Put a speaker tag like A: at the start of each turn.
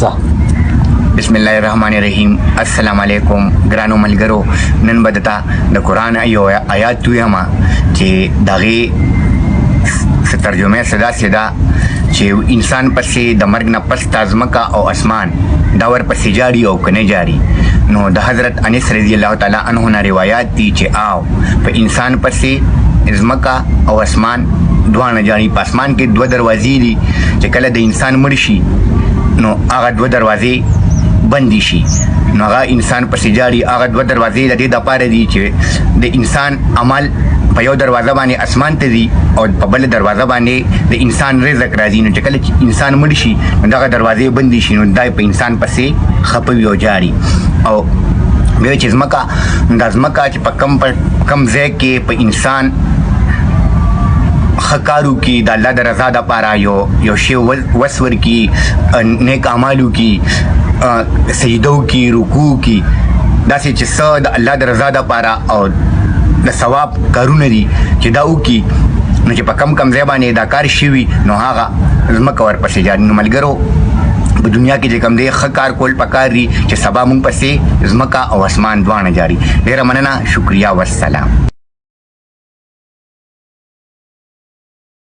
A: ځه.
B: بسم الله الرحمن الرحیم. السلام علیکم ګرانو ملګرو. نن بدتا د قرآن یو آیات ویما چې دغه ترجمه سدا چې انسان پسې د مرګ نه پس تازمکا او اسمان دا ور پسې جاری او کنه جاری. نو د حضرت انس رضی الله تعالی عنہ نه روایت دي چې آو په انسان پسې ازمکا او اسمان دوه جاری. په اسمان کې دوه دروازې دي چې کله د انسان مړ شي نو هغه دوه دروازې بندي شي نو هغه انسان پسې جاری. هغه دوه دروازې د دې لپاره دي چې د انسان عمل په یو دروازه باندې اسمان ته ځي او په بل دروازه باندې د انسان رزق راځي. نو چې کله انسان مړ شي نو دغه دروازې بندي شي نو دای په انسان پسې خپوي او جاری. او بیا چې ځمکه د ځمکه چې په کم ځای کې په انسان خکارو کی د الله د رضا د پاره یو شی وسور کی نیک اعمالو کی سجدو کی رکوع کی داسې چې څه د الله د رضا د پاره او د ثواب کارونه دي چې دا وکي نو چې په کم ځای باندې دا کار شوي نو هغه ځمکه ورپسې جاري. نو ملګرو په دنیا کې چې کوم دی ښه کار کول پکار دي چې سبا مونږ پسې ځمکه او اسمان دواړه جاري. ډېره مننه، شکریه، والسلام.